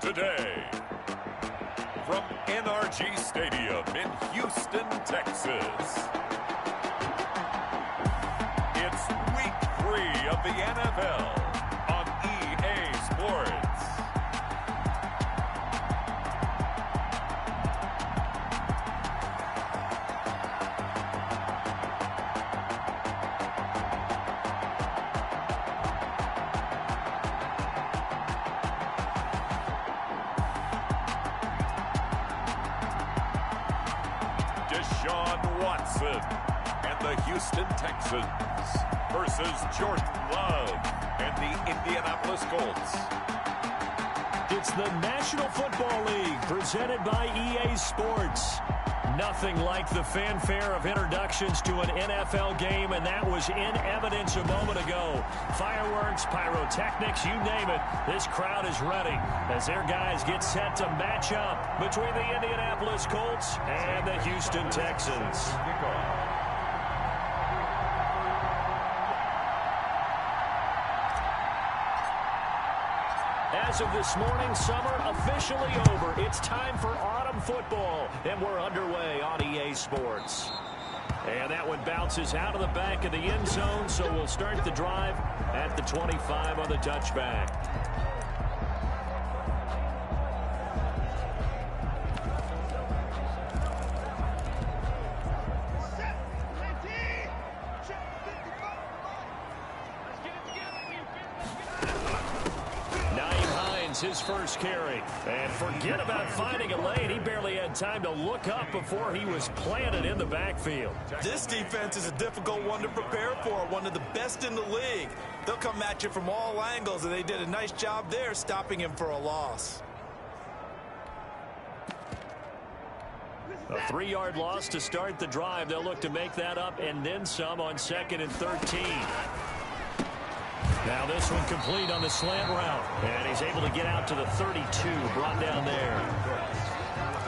Today, from NRG Stadium in Houston, Texas, it's Week 3 of the NFL on EA Sports. And the Houston Texans versus Jordan Love and the Indianapolis Colts. It's the National Football League presented by EA Sports. Nothing like the fanfare of introductions to an NFL game, and that was in evidence a moment ago. Fireworks, pyrotechnics, you name it. This crowd is ready as their guys get set to match up between the Indianapolis Colts and the Houston Texans. As of this morning, summer officially over. It's time for autumn football, and we're underway on EA Sports. And that one bounces out of the back of the end zone, so we'll start the drive at the 25 on the touchback. His first carry. And forget about finding a lane. He barely had time to look up before he was planted in the backfield. This defense is a difficult one to prepare for, one of the best in the league. They'll come at you from all angles, and they did a nice job there stopping him for a loss. A 3-yard loss to start the drive. They'll look to make that up and then some on 2nd and 13. Now this one complete on the slant route. And he's able to get out to the 32, brought down there.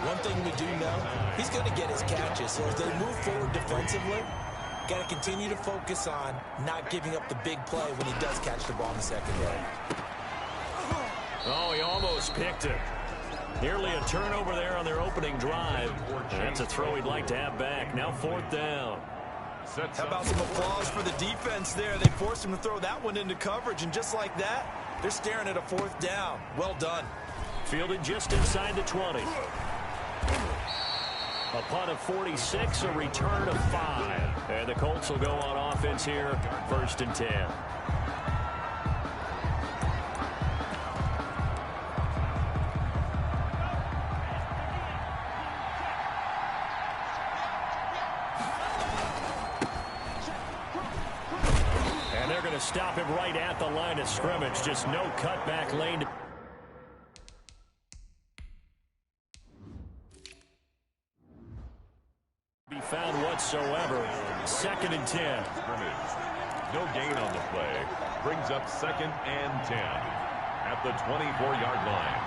One thing we do know, he's going to get his catches. So as they move forward defensively, got to continue to focus on not giving up the big play when he does catch the ball in the secondary. Oh, he almost picked it. Nearly a turnover there on their opening drive. That's a throw he'd like to have back. Now 4th down. How about some applause for the defense there? They forced him to throw that one into coverage, and just like that, they're staring at a 4th down. Well done. Fielded just inside the 20. A punt of 46, a return of 5. And the Colts will go on offense here, 1st and 10. Stop him right at the line of scrimmage. Just no cutback lane. Be found whatsoever. 2nd and 10. No gain on the play. Brings up 2nd and 10 at the 24-yard line.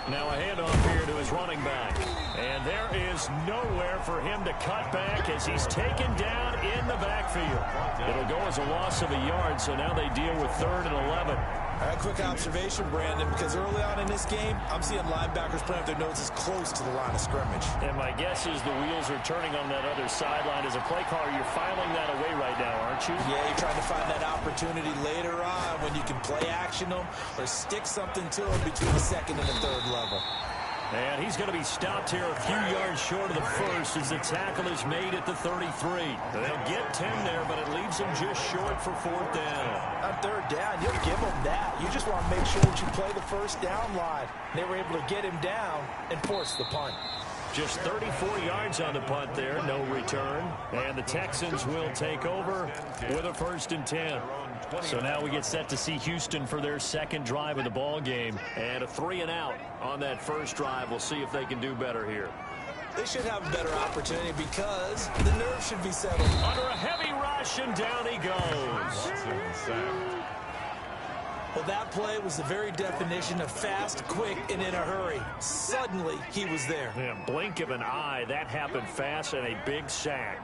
Now a handoff here to his running back. And there is nowhere for him to cut back as he's taken down in the backfield. It'll go as a loss of a yard, so now they deal with 3rd and 11. A quick observation, Brandon, because early on in this game, I'm seeing linebackers putting up their noses close to the line of scrimmage. And my guess is the wheels are turning on that other sideline. As a play caller, you're filing that away right now, aren't you? Yeah, you're trying to find that opportunity later on when you can play action them or stick something to them between the 2nd and the 3rd level. And he's going to be stopped here a few yards short of the 1st as the tackle is made at the 33. They'll get 10 there, but it leaves them just short for 4th down. On 3rd down, you'll give them that. You just want to make sure that you play the 1st down line. They were able to get him down and force the punt. Just 34 yards on the punt there, no return. And the Texans will take over with a 1st and 10. So now we get set to see Houston for their 2nd drive of the ball game. And a 3-and-out on that 1st drive. We'll see if they can do better here. They should have a better opportunity because the nerves should be settled. Under a heavy rush, and down he goes. Well, that play was the very definition of fast, quick, and in a hurry. Suddenly, he was there. Yeah, blink of an eye, that happened fast, and a big sack.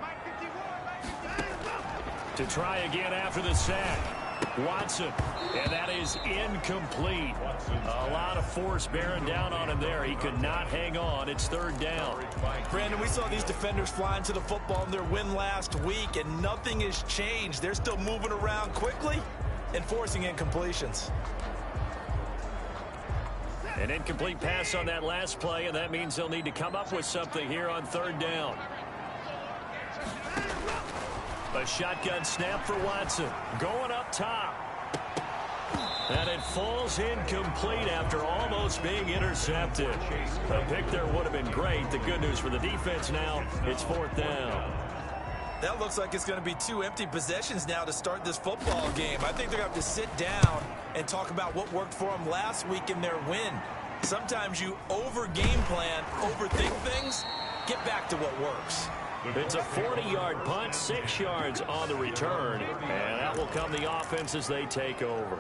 To try again after the sack. Watson, and that is incomplete. A lot of force bearing down on him there. He could not hang on. It's third down. Brandon, we saw these defenders flying to the football in their win last week, and nothing has changed. They're still moving around quickly and forcing incompletions. An incomplete pass on that last play, and that means they'll need to come up with something here on third down. A shotgun snap for Watson. Going up top. And it falls incomplete after almost being intercepted. A pick there would have been great. The good news for the defense now, it's fourth down. That looks like it's going to be 2 empty possessions now to start this football game. I think they're going to have to sit down and talk about what worked for them last week in their win. Sometimes you over-game plan, overthink things, get back to what works. It's a 40-yard punt, 6 yards on the return, and that will come the offense as they take over.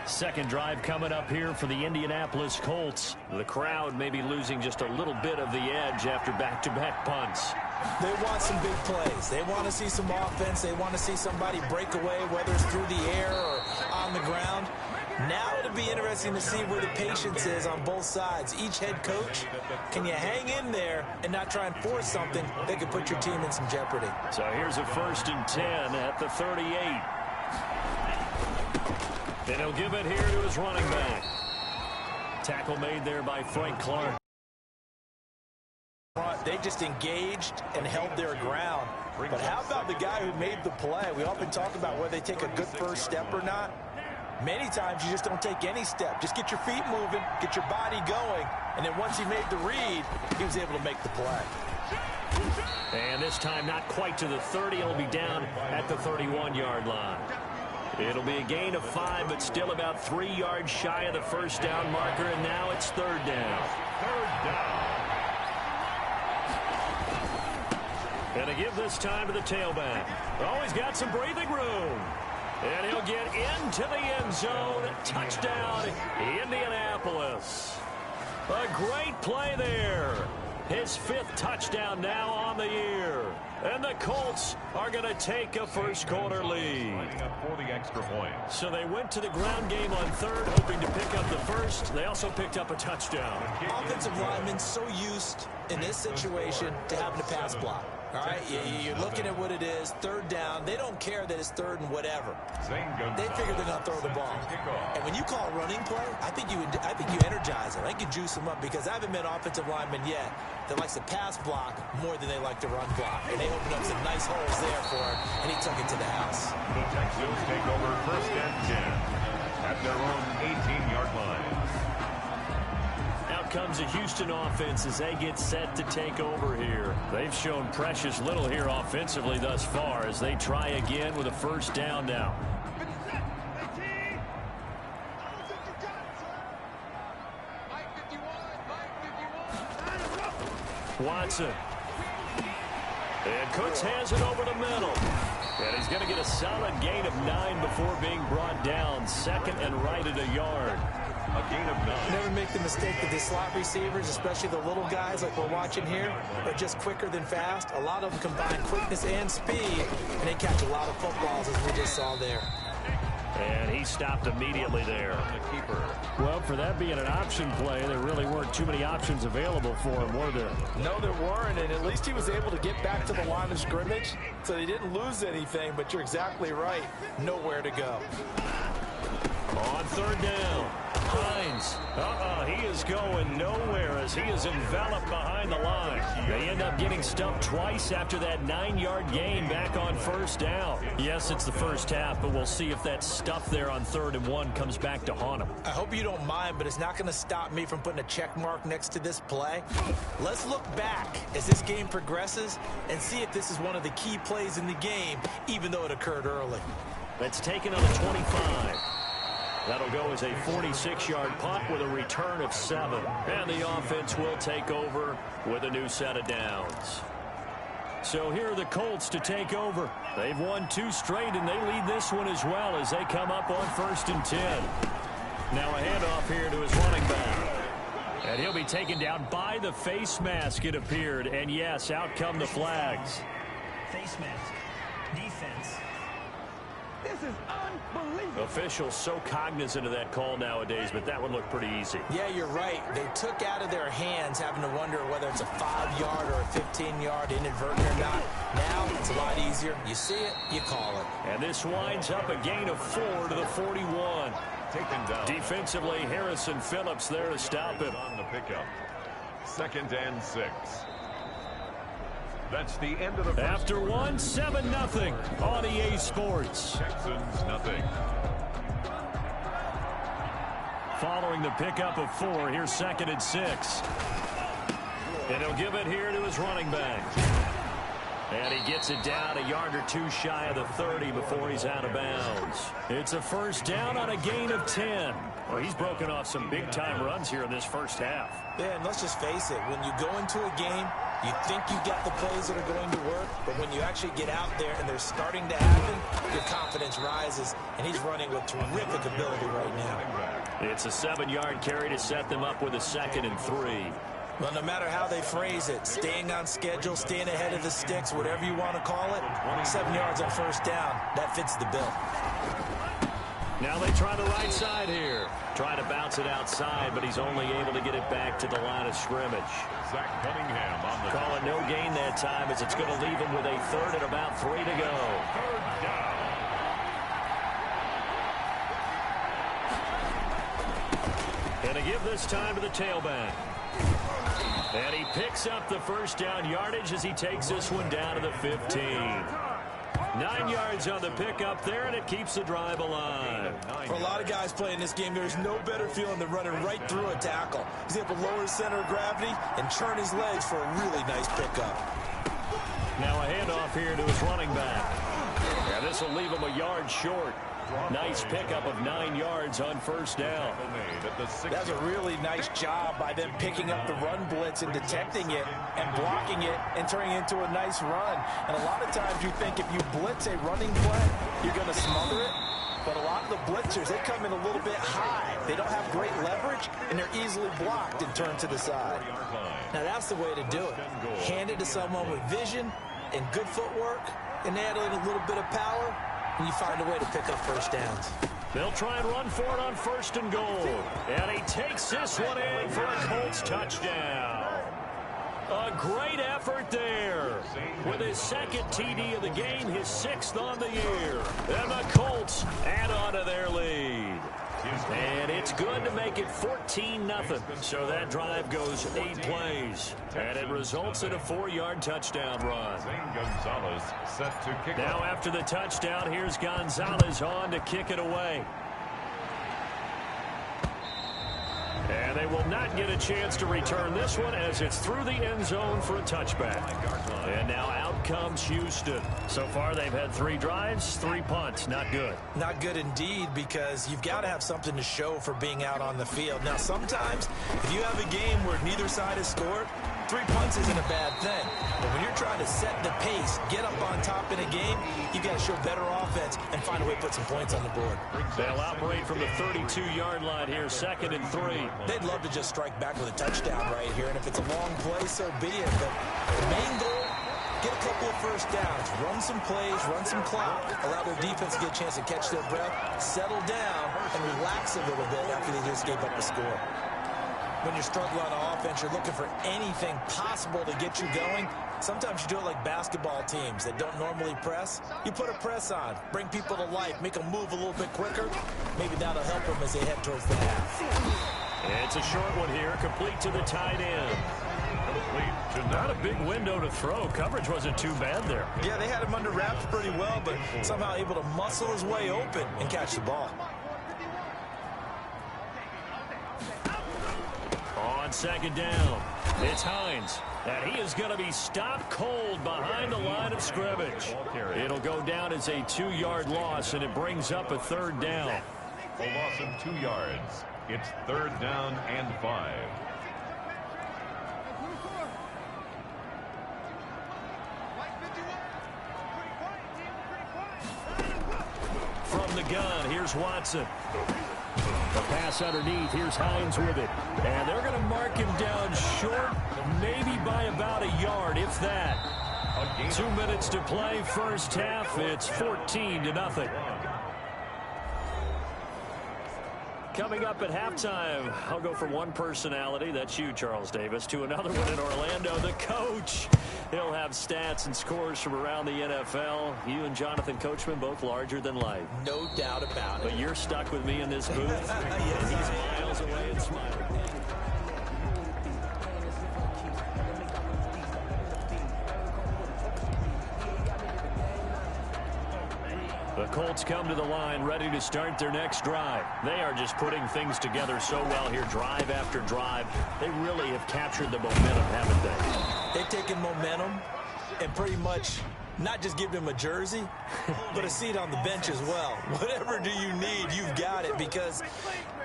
Second drive coming up here for the Indianapolis Colts. The crowd may be losing just a little bit of the edge after back-to-back punts. They want some big plays. They want to see some offense. They want to see somebody break away, whether it's through the air or on the ground. Now it'll be interesting to see where the patience is on both sides. Each head coach, can you hang in there and not try and force something that could put your team in some jeopardy? So here's a 1st and 10 at the 38. And he'll give it here to his running back. Tackle made there by Frank Clark. They just engaged and held their ground. But how about the guy who made the play? We often talk about whether they take a good first step or not. Many times you just don't take any step. Just get your feet moving, get your body going, and then once he made the read, he was able to make the play. And this time not quite to the 30. He'll be down at the 31-yard line. It'll be a gain of 5, but still about 3 yards shy of the first down marker, and now it's third down. Third down. And to give this time to the tailback. Oh, he's got some breathing room. And he'll get into the end zone. Touchdown, Indianapolis. A great play there. His 5th touchdown now on the year. And the Colts are going to take a first-quarter lead. Lining up for the extra point. So they went to the ground game on third, hoping to pick up the first. They also picked up a touchdown. Offensive linemen so used in this situation to having to pass block. All right, you're looking at what it is, third down. They don't care that it's third and whatever. They figure they're going to throw the ball. And when you call a running play, I think you energize them. I think you juice them up because I haven't met offensive linemen yet that likes to pass block more than they like to run block. And they opened up some nice holes there for him, and he took it to the house. The Texans take over 1st and 10 at their own 18-yard line. Comes a Houston offense as they get set to take over here. They've shown precious little here offensively thus far as they try again with a first down now. Watson. And Cooks has it over the middle. And he's going to get a solid gain of 9 before being brought down. 2nd and right at a yard. A gain of 9. Never make the mistake that the slot receivers, especially the little guys like we're watching here, are just quicker than fast. A lot of them combine quickness and speed, and they catch a lot of footballs as we just saw there. And he stopped immediately there. Well, for that being an option play, there really weren't too many options available for him, were there? No, there weren't, and at least he was able to get back to the line of scrimmage, so they didn't lose anything, but you're exactly right. Nowhere to go. On third down, Hines. He is going nowhere as he is enveloped behind the line. They end up getting stumped twice after that 9-yard gain back on first down. Yes, it's the first half, but we'll see if that stuff there on 3rd and 1 comes back to haunt him. I hope you don't mind, but it's not going to stop me from putting a check mark next to this play. Let's look back as this game progresses and see if this is one of the key plays in the game, even though it occurred early. That's taken on the 25. That'll go as a 46-yard punt with a return of 7. And the offense will take over with a new set of downs. So here are the Colts to take over. They've won 2 straight, and they lead this one as well as they come up on 1st and 10. Now a handoff here to his running back. And he'll be taken down by the face mask, it appeared. And, yes, out come the flags. Face mask. Defense. This is unbelievable. Officials so cognizant of that call nowadays, but that one looked pretty easy. Yeah, you're right. They took out of their hands having to wonder whether it's a 5-yard or a 15-yard inadvertent or not. Now it's a lot easier. You see it, you call it. And this winds up a gain of 4 to the 41. Taken down. Defensively, Harrison Phillips there to stop him. On the pickup. 2nd and 6. That's the end of the first. After one, 7-0 on EA Sports. Texans nothing. Following the pickup of 4, here's 2nd and 6. And he'll give it here to his running back. And he gets it down a yard or 2 shy of the 30 before he's out of bounds. It's a first down on a gain of 10. Well, he's broken off some big-time runs here in this first half. Yeah, and let's just face it. When you go into a game, you think you got the plays that are going to work, but when you actually get out there and they're starting to happen, your confidence rises, and he's running with terrific ability right now. It's a 7-yard carry to set them up with a 2nd and 3. Well, no matter how they phrase it, staying on schedule, staying ahead of the sticks, whatever you want to call it, 7 yards on first down, that fits the bill. Now they try the right side here. Trying to bounce it outside, but he's only able to get it back to the line of scrimmage. Zach Cunningham on the Call it no gain that time as it's going to leave him with a 3rd and about 3 to go. 3rd down. And a give this time to the tailback. And he picks up the first down yardage as he takes this one down to the 15. 9 yards on the pickup there, and it keeps the drive alive. For a lot of guys playing this game, there's no better feeling than running right through a tackle. He's able to lower his center of gravity and churn his legs for a really nice pickup. Now a handoff here to his running back. And this will leave him a yard short. Nice pickup of 9 yards on first down. That's a really nice job by them picking up the run blitz and detecting it and blocking it and turning it into a nice run. And a lot of times you think if you blitz a running play, you're going to smother it. But a lot of the blitzers, they come in a little bit high. They don't have great leverage, and they're easily blocked and turned to the side. Now that's the way to do it. Hand it to someone with vision and good footwork, and add in a little bit of power, and you find a way to pick up first downs. They'll try and run for it on 1st and goal. And he takes this one in for a Colts touchdown. A great effort there. With his 2nd TD of the game, his 6th on the year. And the Colts add on to their lead. And it's good to make it 14-0. So that drive goes 8 plays. And it results in a 4-yard touchdown run. Gonzalez set to kick now off. after the touchdown, here's Gonzalez on to kick it away. And they will not get a chance to return this one as it's through the end zone for a touchback. And now out comes Houston. So far they've had 3 drives, 3 punts. Not good. Not good indeed, because you've got to have something to show for being out on the field. Now sometimes if you have a game where neither side has scored, 3 punts isn't a bad thing. But when you're trying to set the pace, get up on top in a game, you've got to show better offense and find a way to put some points on the board. They'll operate from the 32-yard line here, 2nd and 3. They'd love to just strike back with a touchdown right here, and if it's a long play, so be it. But the main goal, get a couple of first downs, run some plays, run some clock, allow their defense to get a chance to catch their breath, settle down, and relax a little bit after they just gave up a score. When you're struggling on offense, you're looking for anything possible to get you going. Sometimes you do it like basketball teams that don't normally press. You put a press on, bring people to life, make them move a little bit quicker. Maybe that'll help them as they head towards the half. It's a short one here, complete to the tight end. Not a big window to throw. Coverage wasn't too bad there. Yeah, they had him under wraps pretty well, but somehow able to muscle his way open and catch the ball. On 2nd down, it's Hines. And he is going to be stopped cold behind the line of scrimmage. It'll go down as a 2-yard loss, and it brings up a 3rd down. A loss of 2 yards. It's 3rd down and 5. From the gun, here's Watson. The pass underneath, here's Hines with it. And they're going to mark him down short, maybe by about a yard, if that. 2 minutes to play first half. It's 14-0. Coming up at halftime, I'll go from one personality, that's you, Charles Davis, to another one in Orlando, the coach. He'll have stats and scores from around the NFL. You and Jonathan Coachman, both larger than life. No doubt about it. But you're stuck with me in this booth. Yes, he's miles away and smiling. The Colts come to the line ready to start their next drive. They are just putting things together so well here, drive after drive. They really have captured the momentum, haven't they? They've taken momentum and pretty much not just give them a jersey, but a seat on the bench as well. Whatever do you need, you've got it, because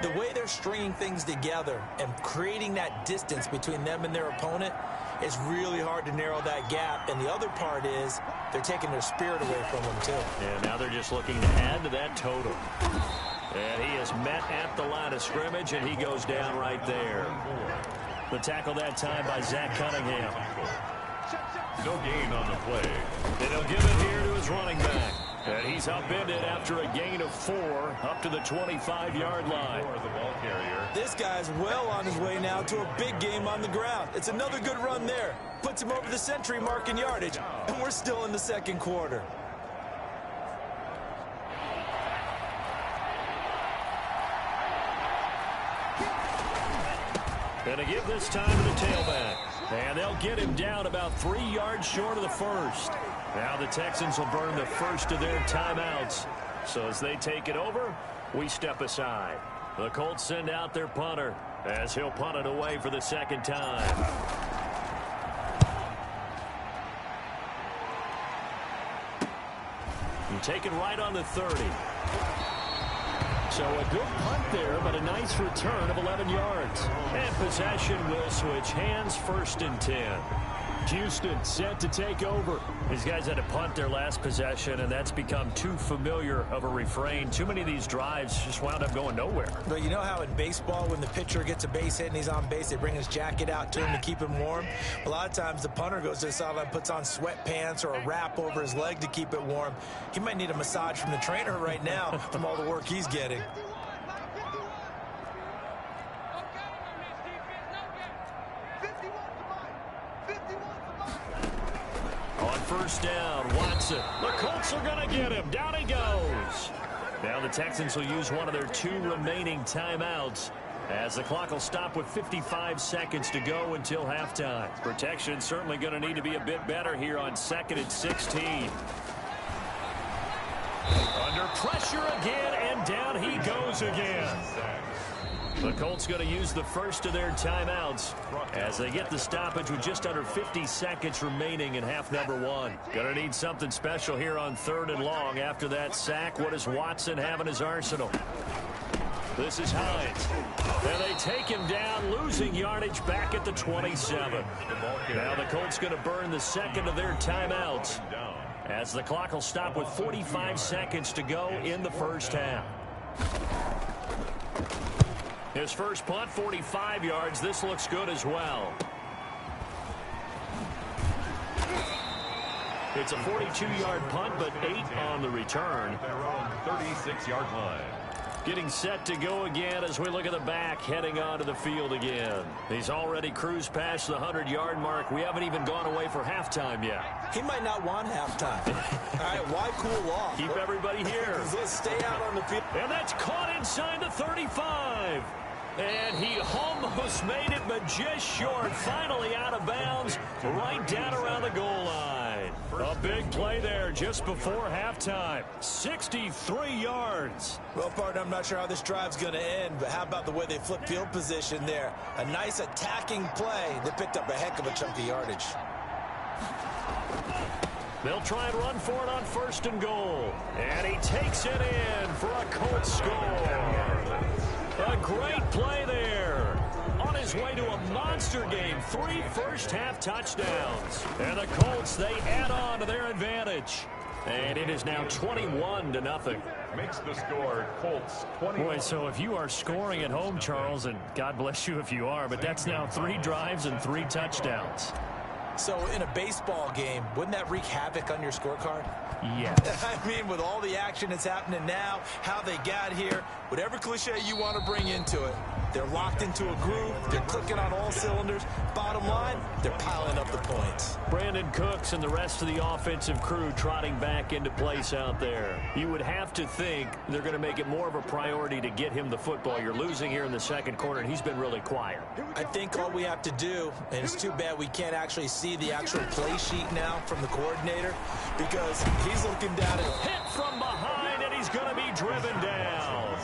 the way they're stringing things together and creating that distance between them and their opponent, it's really hard to narrow that gap. And the other part is they're taking their spirit away from them, too. And now they're just looking to add to that total. And he is met at the line of scrimmage, and he goes down right there. The tackle that time by Zach Cunningham. No gain on the play. And he'll give it here to his running back. And he's upended after a gain of 4 up to the 25-yard line. The ball carrier. This guy's well on his way now to a big game on the ground. It's another good run there. Puts him over the century mark in yardage, and we're still in the second quarter. And to give this time to the tailback. And they'll get him down about 3 yards short of the first. Now the Texans will burn the first of their timeouts. So as they take it over, we step aside. The Colts send out their punter as he'll punt it away for the second time. And taken right on the 30. So a good punt there, but a nice return of 11 yards. And possession will switch hands, 1st and 10. Houston set to take over. These guys had to punt their last possession, and that's become too familiar of a refrain. Too many of these drives just wound up going nowhere. But you know how in baseball, when the pitcher gets a base hit and he's on base, they bring his jacket out to him to keep him warm? A lot of times the punter goes to the sideline, puts on sweatpants or a wrap over his leg to keep it warm. He might need a massage from the trainer right now from all the work he's getting. First down, Watson. The Colts are going to get him. Down he goes. Now the Texans will use one of their 2 remaining timeouts as the clock will stop with 55 seconds to go until halftime. Protection certainly going to need to be a bit better here on 2nd and 16. Under pressure again, and down he goes again. The Colts going to use the first of their timeouts as they get the stoppage with just under 50 seconds remaining in half number 1. Going to need something special here on 3rd and long after that sack. What does Watson have in his arsenal? This is Hines. And they take him down, losing yardage back at the 27. Now the Colts going to burn the second of their timeouts as the clock will stop with 45 seconds to go in the first half. His first punt, 45 yards. This looks good as well. It's a 42-yard punt, but 8 on the return. Their own 36-yard line. Getting set to go again as we look at the back, heading onto the field again. He's already cruised past the 100-yard mark. We haven't even gone away for halftime yet. He might not want halftime. All right, why cool off? Keep everybody here. Let's stay out on the field. And that's caught inside the 35. And he almost made it, but just short. Finally out of bounds, right down around the goal line. A big play there just before halftime. 63 yards. Well, partner, I'm not sure how this drive's going to end, but how about the way they flip field position there? A nice attacking play. They picked up a heck of a chunk of yardage. They'll try and run for it on 1st and goal. And he takes it in for a Colts score. A great play there. On his way to a monster game. 3 first-half touchdowns. And the Colts, they add on to their advantage. And it is now 21-0. Makes the score Colts 20. Boy, so if you are scoring at home, Charles, and God bless you if you are, but that's now 3 drives and 3 touchdowns. So in a baseball game, wouldn't that wreak havoc on your scorecard? Yes. I mean, with all the action that's happening now, how they got here, whatever cliche you want to bring into it, they're locked into a groove. They're clicking on all cylinders. Bottom line, they're piling up the points. Brandon Cooks and the rest of the offensive crew trotting back into place out there. You would have to think they're going to make it more of a priority to get him the football. You're losing here in the second quarter, and he's been really quiet. I think all we have to do, and it's too bad we can't actually see the actual play sheet now from the coordinator, because he's looking down at hit from behind, and he's going to be driven down.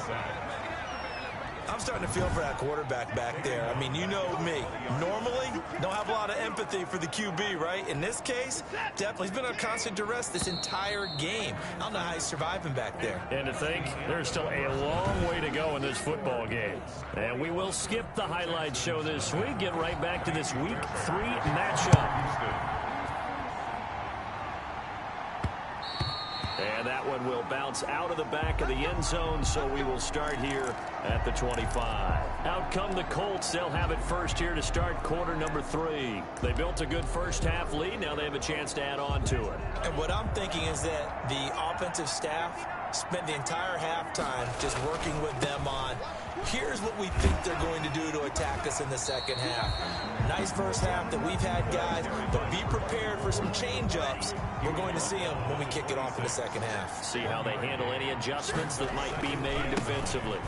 I'm starting to feel for that quarterback back there. I mean, you know me. Normally, don't have a lot of empathy for the QB, right? In this case, definitely. He's been under constant duress this entire game. I don't know how he's surviving back there. And to think, there's still a long way to go in this football game. And we will skip the highlight show this week. Get right back to this Week 3 matchup. And that one will bounce out of the back of the end zone, so we will start here at the 25. Out come the Colts. They'll have it first here to start quarter number 3. They built a good first-half lead. Now they have a chance to add on to it. And what I'm thinking is that the offensive staff spent the entire halftime just working with them on, here's what we think they're going to do to attack us in the second half. Nice first half that we've had, guys, but be prepared for some change-ups. We're going to see them when we kick it off in the second half. See how they handle any adjustments that might be made defensively.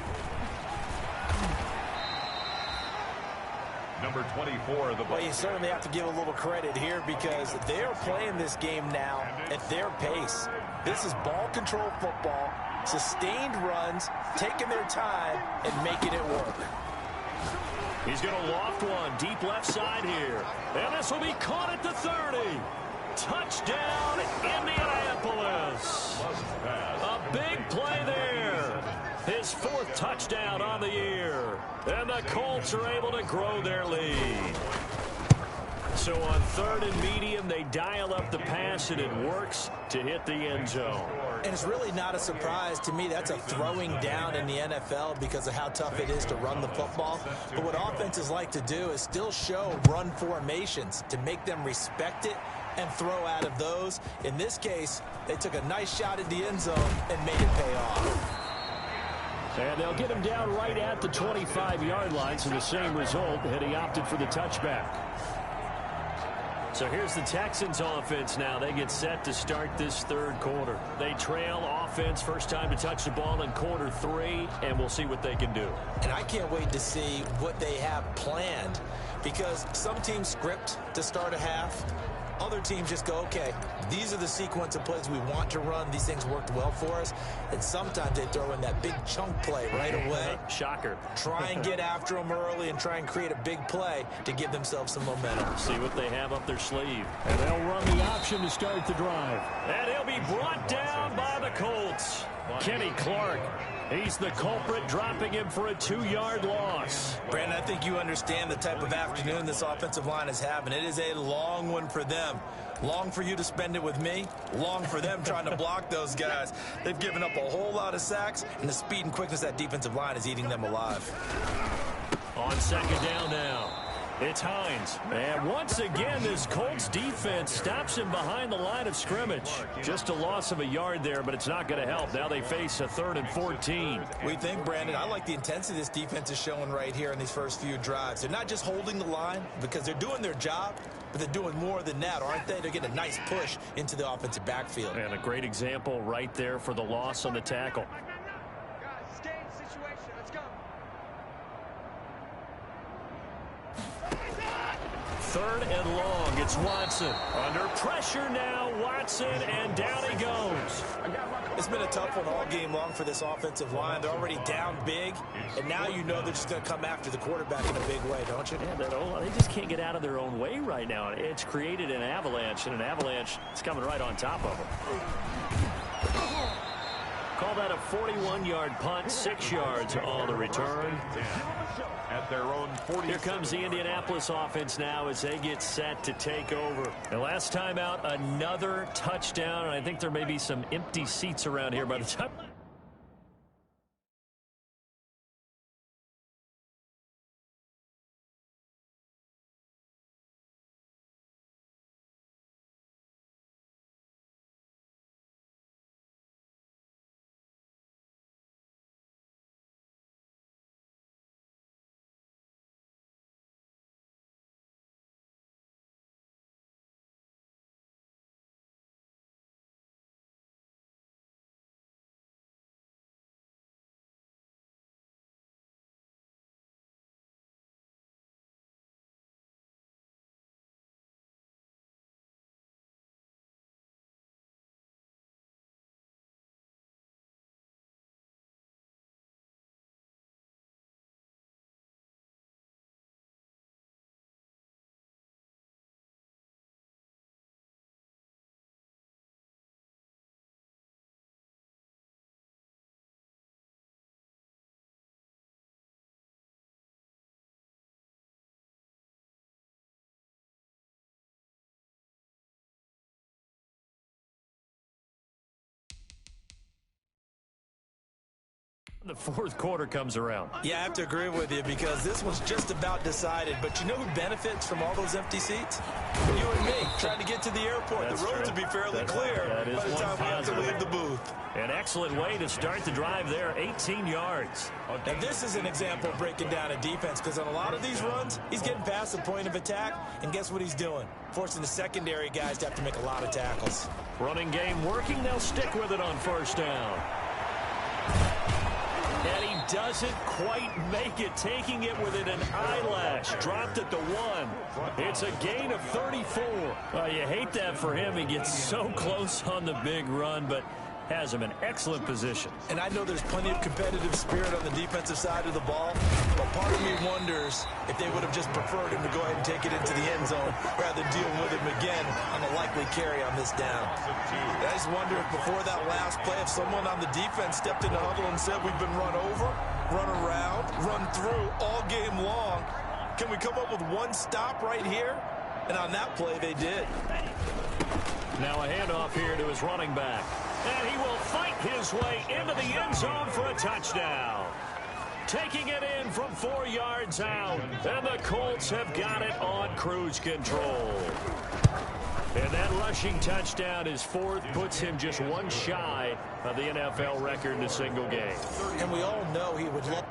Number 24 of the ball. Well, you certainly have to give a little credit here because they're playing this game now at their pace. This is ball control football, sustained runs, taking their time, and making it work. He's going to loft one deep left side here. And this will be caught at the 30. Touchdown, Indianapolis. A big play there. His 4th touchdown on the year. And the Colts are able to grow their lead. So on 3rd and medium, they dial up the pass, and it works to hit the end zone. And it's really not a surprise to me. That's a throwing down in the NFL because of how tough it is to run the football. But what offenses like to do is still show run formations to make them respect it and throw out of those. In this case, they took a nice shot at the end zone and made it pay off. And they'll get him down right at the 25-yard line, so the same result had he opted for the touchback. So here's the Texans offense now. They get set to start this 3rd quarter. They trail offense, first time to touch the ball in quarter 3, and we'll see what they can do. And I can't wait to see what they have planned because some teams script to start a half. Other teams just go, okay, these are the sequence of plays we want to run. These things worked well for us. And sometimes they throw in that big chunk play right away. Shocker. Try and get after them early and try and create a big play to give themselves some momentum. See what they have up their sleeve. And they'll run the option to start the drive. And he'll be brought down by the Colts. Kenny Clark. He's the culprit, dropping him for a 2-yard loss. Brandon, I think you understand the type of afternoon this offensive line is having. It is a long one for them. Long for you to spend it with me. Long for them trying to block those guys. They've given up a whole lot of sacks, and the speed and quickness of that defensive line is eating them alive. On 2nd down now. It's Hines. And once again, this Colts defense stops him behind the line of scrimmage. Just a loss of a yard there, but it's not going to help. Now they face a 3rd and 14. We think, Brandon, I like the intensity this defense is showing right here in these first few drives. They're not just holding the line because they're doing their job, but they're doing more than that, aren't they? They're getting a nice push into the offensive backfield. And a great example right there for the loss on the tackle. Guys, stay in the situation. Let's go. 3rd and long. It's Watson. Under pressure now, Watson, and down he goes. It's been a tough one all game long for this offensive line. They're already down big, and now you know they're just going to come after the quarterback in a big way, don't you? Yeah, they just can't get out of their own way right now. It's created an avalanche, and an avalanche is coming right on top of them. Call that a 41-yard punt, 6 yards on the return. At their own 40. Here comes the Indianapolis offense now as they get set to take over. The last time out, another touchdown, and I think there may be some empty seats around here by the time. The fourth quarter comes around. Yeah, I have to agree with you because this one's just about decided. But you know who benefits from all those empty seats? You and me, trying to get to the airport. The roads will be fairly clear by the time we have to leave the booth. An excellent way to start the drive there, 18 yards. And this is an example of breaking down a defense because on a lot of these runs, he's getting past the point of attack. And guess what he's doing? Forcing the secondary guys to have to make a lot of tackles. Running game working. They'll stick with it on first down. And he doesn't quite make it, taking it within an eyelash. Dropped at the 1. It's a gain of 34. Well, you hate that for him. He gets so close on the big run, but has him in excellent position. And I know there's plenty of competitive spirit on the defensive side of the ball, but part of me wonders if they would have just preferred him to go ahead and take it into the end zone rather than deal with him again on the likely carry on this down. I just wonder if before that last play, if someone on the defense stepped in the huddle and said, we've been run over, run around, run through all game long. Can we come up with one stop right here? And on that play, they did. Now a handoff here to his running back. And he will fight his way into the end zone for a touchdown. Taking it in from 4 yards out. And the Colts have got it on cruise control. And that rushing touchdown, his fourth, puts him just one shy of the NFL record in a single game. And we all know he would love...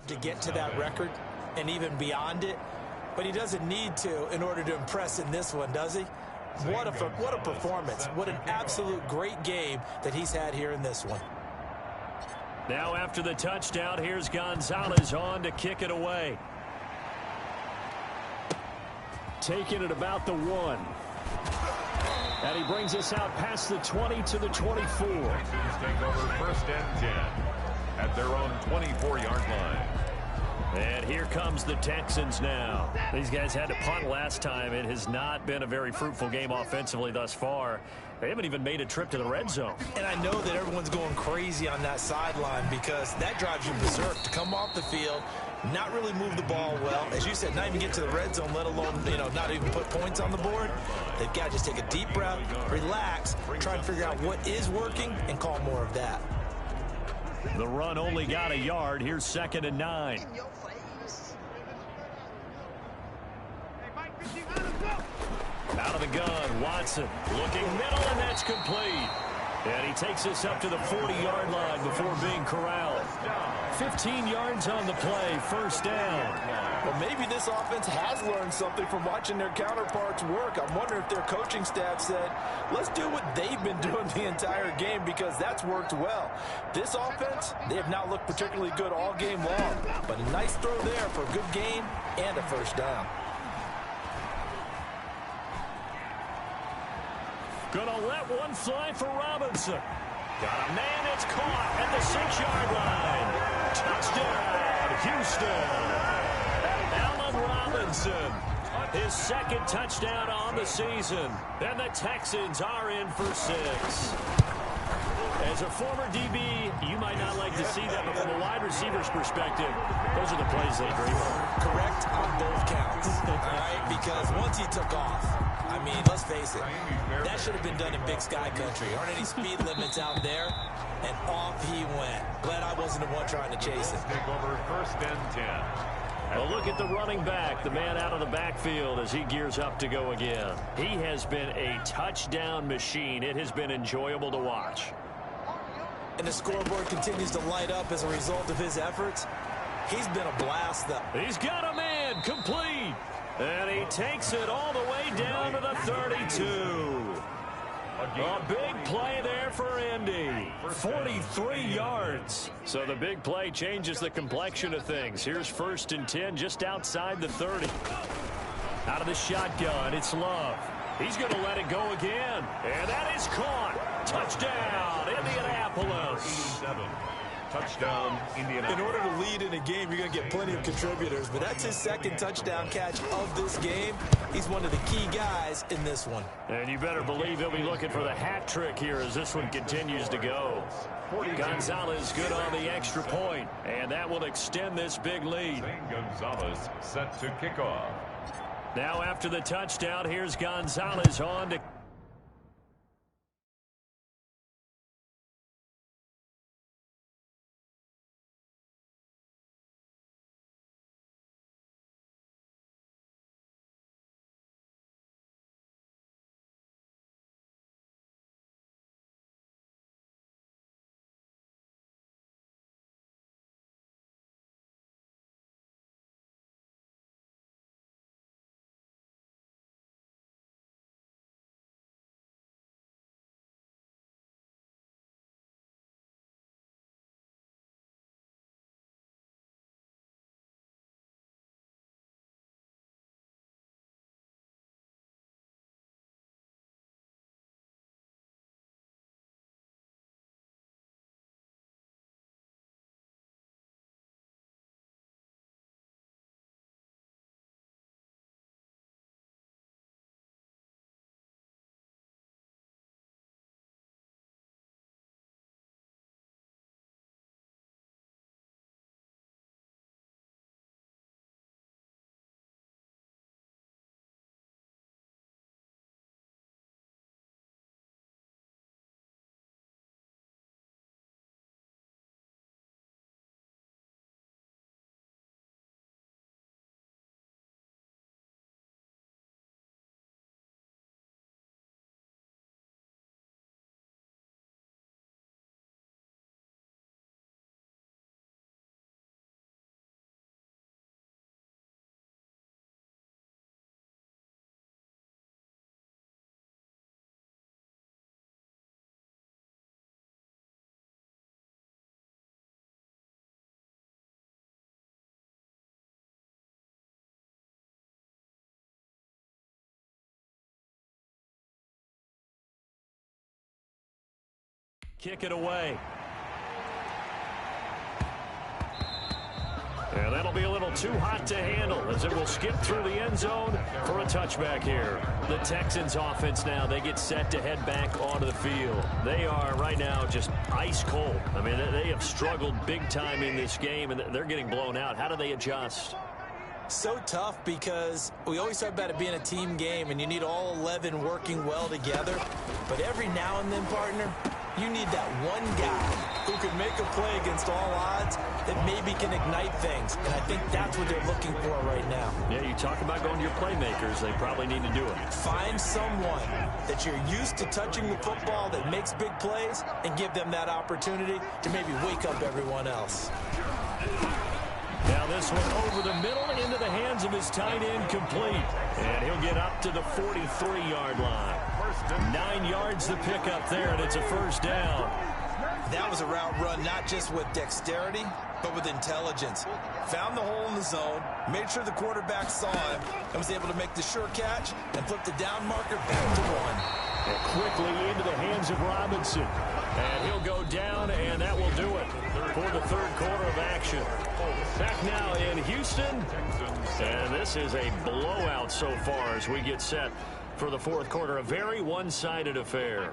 to get to that record and even beyond it, but he doesn't need to in order to impress in this one, does he? What a performance. What an absolute great game that he's had here in this one. Now after the touchdown, here's Gonzalez on to kick it away. Taking it about the 1. And he brings us out past the 20 to the 24. Texans take over 1st and 10 at their own 24-yard line. And here comes the Texans now. These guys had to punt last time. It has not been a very fruitful game offensively thus far. They haven't even made a trip to the red zone. And I know that everyone's going crazy on that sideline because that drives you berserk to come off the field, not really move the ball well. As you said, not even get to the red zone, let alone, not even put points on the board. They've got to just take a deep breath, relax, try and figure out what is working, and call more of that. The run only got a yard. Here's 2nd and 9. Out of the gun, Watson looking middle, and that's complete. And he takes us up to the 40-yard line before being corralled. 15 yards on the play, first down. Well, maybe this offense has learned something from watching their counterparts work. I'm wondering if their coaching staff said, let's do what they've been doing the entire game because that's worked well. This offense, they have not looked particularly good all game long, but a nice throw there for a good game and a first down. Gonna let one fly for Robinson. Got a man, it's caught at the 6-yard line. Touchdown, Houston. Allen Robinson, his 2nd touchdown on the season. And the Texans are in for 6. As a former DB, you might not like to see that, but from a wide receiver's perspective, those are the plays they dream of. Correct on both counts, all right? Because once he took off, I mean, let's face it, that should have been done in Big Sky Country. Aren't any speed limits out there? And off he went. Glad I wasn't the one trying to chase him. Take over 1st and 10. Well, look at the running back, the man out of the backfield as he gears up to go again. He has been a touchdown machine. It has been enjoyable to watch. And the scoreboard continues to light up as a result of his efforts. He's been a blast, though. He's got a man complete. And he takes it all the way down to the 32. A big play there for Indy. 43 yards. So the big play changes the complexion of things. Here's 1st and 10 just outside the 30. Out of the shotgun, it's Love. He's going to let it go again. And that is caught. Touchdown, Indianapolis. 87. Touchdown, Indianapolis. In order to lead in a game, you're going to get plenty of contributors, but that's his 2nd touchdown catch of this game. He's one of the key guys in this one. And you better believe he'll be looking for the hat trick here as this one continues to go. Gonzalez good on the extra point, and that will extend this big lead. Gonzalez set to kick off. Now after the touchdown, here's Gonzalez on to... Kick it away. And that'll be a little too hot to handle as it will skip through the end zone for a touchback here. The Texans offense now, they get set to head back onto the field. They are right now just ice cold. I mean, they have struggled big time in this game, and they're getting blown out. How do they adjust? So tough because we always talk about it being a team game, and you need all 11 working well together. But every now and then, partner, you need that one guy who can make a play against all odds that maybe can ignite things. And I think that's what they're looking for right now. Yeah, you talk about going to your playmakers. They probably need to do it. Find someone that you're used to touching the football that makes big plays and give them that opportunity to maybe wake up everyone else. Now this one over the middle into the hands of his tight end, complete. And he'll get up to the 43-yard line. 9 yards to pick up there, and it's a first down. That was a route run not just with dexterity, but with intelligence. Found the hole in the zone, made sure the quarterback saw him, and was able to make the sure catch and flip the down marker back to one. And quickly into the hands of Robinson. And he'll go down, and that will do it for the third quarter of action. Back now in Houston, and this is a blowout so far as we get set for the fourth quarter. A very one-sided affair.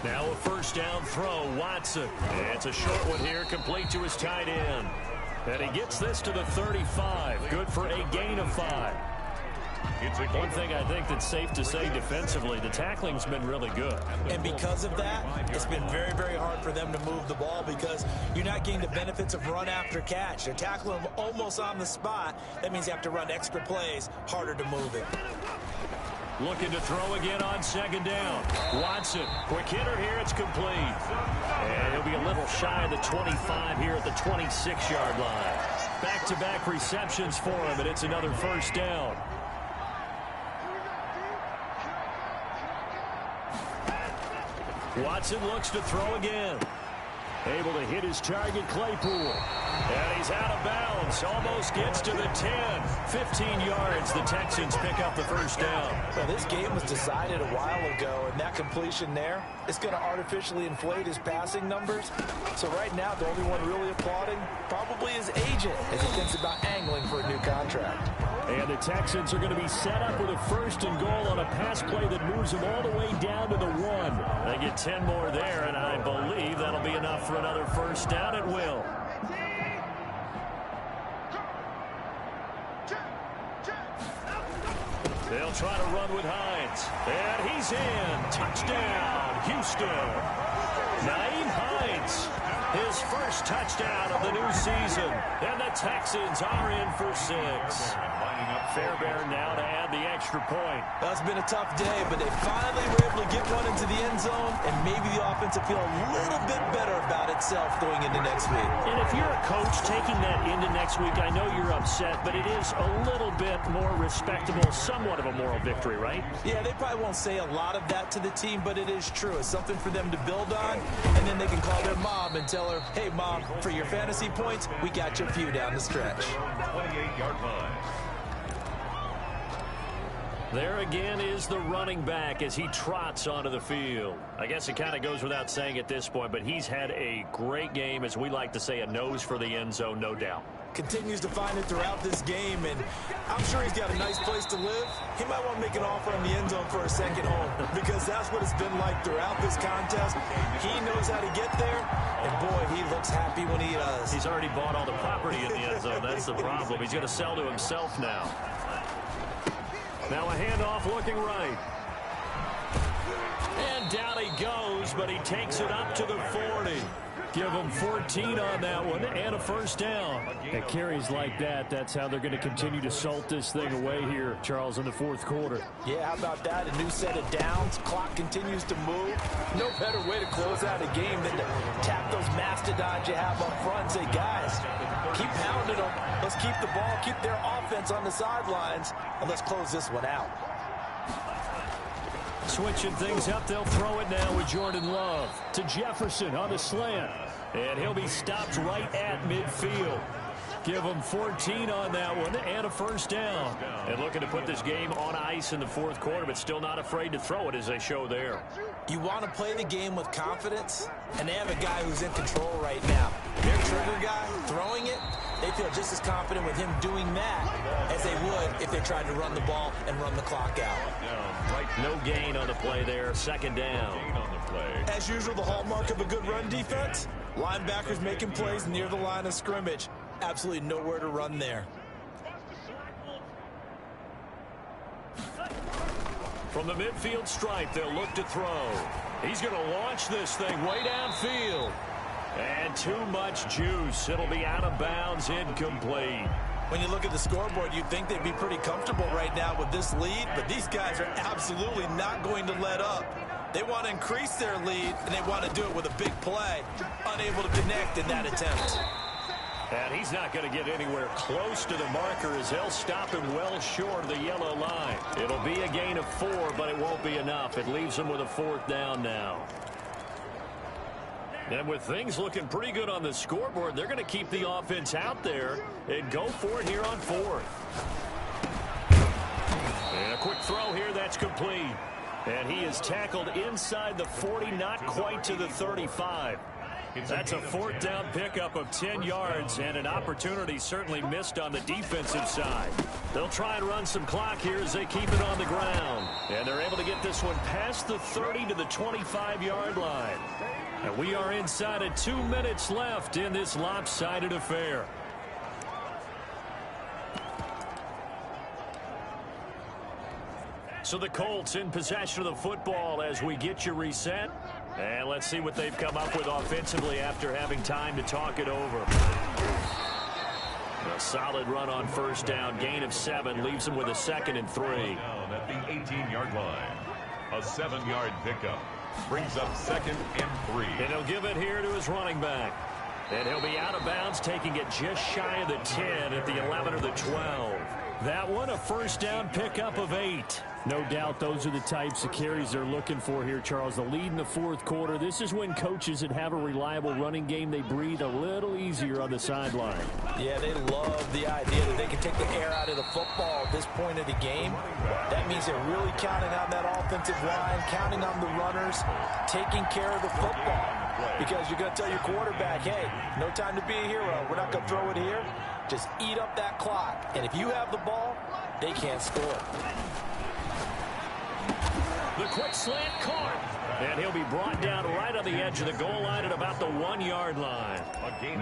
Now a first down throw, Watson. It's a short one here, complete to his tight end. And he gets this to the 35. Good for a gain of 5. One thing I think that's safe to say defensively, the tackling's been really good. And because of that, it's been very, very hard for them to move the ball because you're not getting the benefits of run after catch. They're tackling them almost on the spot. That means you have to run extra plays, harder to move it. Looking to throw again on second down. Watson, quick hitter here, it's complete. And he'll be a little shy of the 25 here at the 26-yard line. Back-to-back receptions for him, and it's another first down. Watson looks to throw again. Able to hit his target, Claypool. And he's out of bounds. Almost gets to the 10. 15 yards. The Texans pick up the first down. Well, this game was decided a while ago, and that completion there is going to artificially inflate his passing numbers. So right now, the only one really applauding probably his agent as he thinks about angling for a new contract. And the Texans are going to be set up with a first and goal on a pass play that moves them all the way down to the 1. They get 10 more there, and I believe that'll be enough for another first down. It will. They'll try to run with Hines. And he's in. Touchdown, Houston. Naeem Hines, his first touchdown of the new season. And the Texans are in for 6. Fairbairn now to add the extra point. Well, it's been a tough day, but they finally were able to get one into the end zone, and maybe the offense will feel a little bit better about itself going into next week. And if you're a coach taking that into next week, I know you're upset, but it is a little bit more respectable, somewhat of a moral victory, right? Yeah, they probably won't say a lot of that to the team, but it is true. It's something for them to build on, and then they can call their mom and tell her, hey, Mom, for your fantasy points, we got your few down the stretch. 28-yard line. There again is the running back as he trots onto the field. I guess it kind of goes without saying at this point, but he's had a great game, as we like to say, a nose for the end zone, no doubt. Continues to find it throughout this game, and I'm sure he's got a nice place to live. He might want to make an offer in the end zone for a second home because that's what it's been like throughout this contest. He knows how to get there, and boy, he looks happy when he does. He's already bought all the property in the end zone. That's the problem. He's going to sell to himself now. Now a handoff looking right. And down he goes, but he takes it up to the 40. Give him 14 on that one and a first down. At carries like that, that's how they're going to continue to salt this thing away here, Charles, in the fourth quarter. Yeah, how about that? A new set of downs. Clock continues to move. No better way to close out a game than to tap those mastodons you have up front and say, guys, keep pounding them. Let's keep the ball, keep their offense on the sidelines, and let's close this one out. Switching things up, they'll throw it now with Jordan Love to Jefferson on the slant. And he'll be stopped right at midfield. Give them 14 on that one and a first down. And looking to put this game on ice in the fourth quarter, but still not afraid to throw it as they show there. You want to play the game with confidence, and they have a guy who's in control right now. Their trigger guy throwing it, they feel just as confident with him doing that as they would if they tried to run the ball and run the clock out. No gain on the play there. Second down. As usual, the hallmark of a good run defense, linebackers making plays near the line of scrimmage. Absolutely nowhere to run there. From the midfield stripe, they'll look to throw. He's going to launch this thing way downfield. And too much juice. It'll be out of bounds, incomplete. When you look at the scoreboard, you'd think they'd be pretty comfortable right now with this lead, but these guys are absolutely not going to let up. They want to increase their lead, and they want to do it with a big play. Unable to connect in that attempt. And he's not going to get anywhere close to the marker as they'll stop him well short of the yellow line. It'll be a gain of 4, but it won't be enough. It leaves them with a fourth down now. And with things looking pretty good on the scoreboard, they're going to keep the offense out there and go for it here on fourth. And a quick throw here, that's complete. And he is tackled inside the 40, not quite to the 35. That's a fourth down pickup of 10 yards and an opportunity certainly missed on the defensive side. They'll try and run some clock here as they keep it on the ground. And they're able to get this one past the 30 to the 25-yard line. And we are inside of 2 minutes left in this lopsided affair. So the Colts in possession of the football as we get you reset. And let's see what they've come up with offensively after having time to talk it over. A solid run on first down. Gain of 7 leaves them with a 2nd and 3. Down at the 18-yard line. A 7-yard pickup. Brings up 2nd and 3. And he'll give it here to his running back. And he'll be out of bounds, taking it just shy of the 10 at the 11 or the 12. That one, a first down pickup of 8. No doubt those are the types of carries they're looking for here, Charles. The lead in the fourth quarter. This is when coaches that have a reliable running game, they breathe a little easier on the sideline. Yeah, they love the idea that they can take the air out of the football at this point of the game. That means they're really counting on that offensive line, counting on the runners, taking care of the football. Because you're going to tell your quarterback, hey, no time to be a hero. We're not going to throw it here. Just eat up that clock. And if you have the ball, they can't score. The quick slant caught. And he'll be brought down right on the edge of the goal line at about the 1-yard line.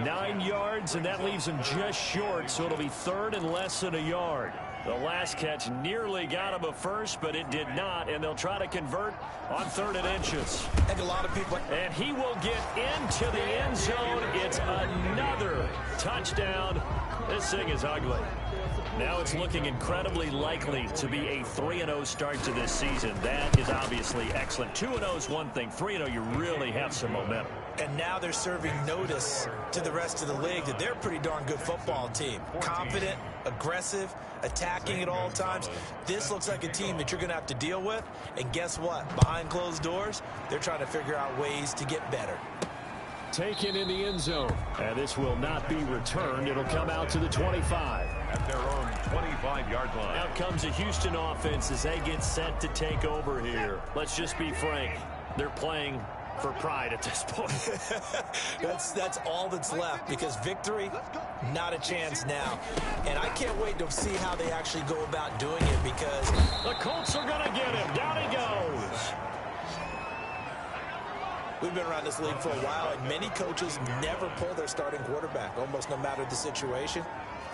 9 yards, and that leaves him just short, so it'll be 3rd and less than a yard. The last catch nearly got him a first, but it did not, and they'll try to convert on 3rd and inches. And a lot of people. And he will get into the end zone. It's another touchdown. This thing is ugly. Now it's looking incredibly likely to be a 3-0 start to this season. That is obviously excellent. 2-0 is one thing. 3-0, you really have some momentum. And now they're serving notice to the rest of the league that they're a pretty darn good football team. Confident, aggressive, attacking at all times. This looks like a team that you're going to have to deal with. And guess what? Behind closed doors, they're trying to figure out ways to get better. Taken in the end zone. And this will not be returned. It'll come out to the 25. At their own 25-yard line. Out comes the Houston offense as they get set to take over here. Let's just be frank. They're playing for pride at this point. That's all that's left, because victory, not a chance now. And I can't wait to see how they actually go about doing it, because the Colts are going to get him. Down he goes. We've been around this league for a while, and many coaches never pull their starting quarterback, almost no matter the situation.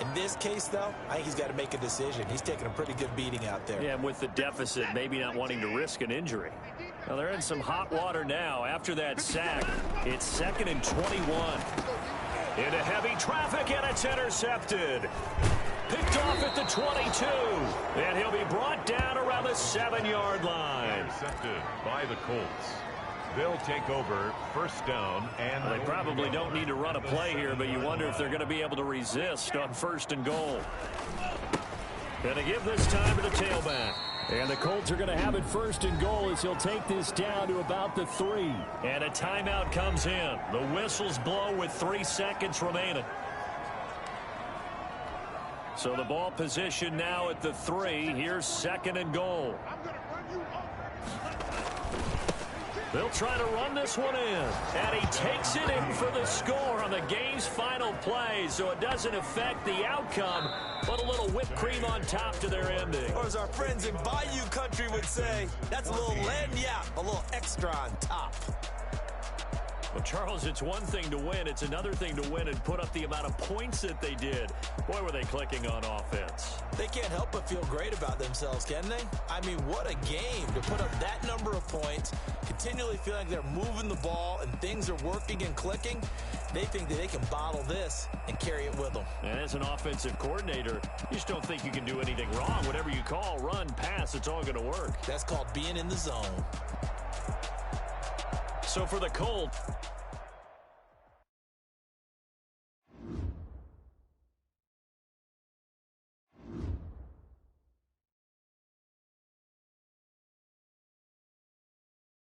In this case, though, I think he's got to make a decision. He's taking a pretty good beating out there. Yeah, and with the deficit, maybe not wanting to risk an injury. Now, they're in some hot water now. After that sack, it's 2nd and 21. Into heavy traffic, and it's intercepted. Picked off at the 22. And he'll be brought down around the 7-yard line. Intercepted by the Colts. They'll take over first down, and they probably don't need to run a play here, but you wonder if they're going to be able to resist on 1st and goal. Going to give this time to the tailback. And the Colts are going to have it 1st and goal as he'll take this down to about the 3. And a timeout comes in. The whistles blow with 3 seconds remaining. So the ball position now at the 3. Here's 2nd and goal. They'll try to run this one in. And he takes it in for the score on the game's final play. So it doesn't affect the outcome, but a little whipped cream on top to their ending. Or as our friends in Bayou Country would say, that's a little lagniappe, a little extra on top. Well, Charles, it's one thing to win. It's another thing to win and put up the amount of points that they did. Boy, were they clicking on offense. They can't help but feel great about themselves, can they? I mean, what a game to put up that number of points, continually feel like they're moving the ball and things are working and clicking. They think that they can bottle this and carry it with them. And as an offensive coordinator, you just don't think you can do anything wrong. Whatever you call, run, pass, it's all going to work. That's called being in the zone. So for the Colts,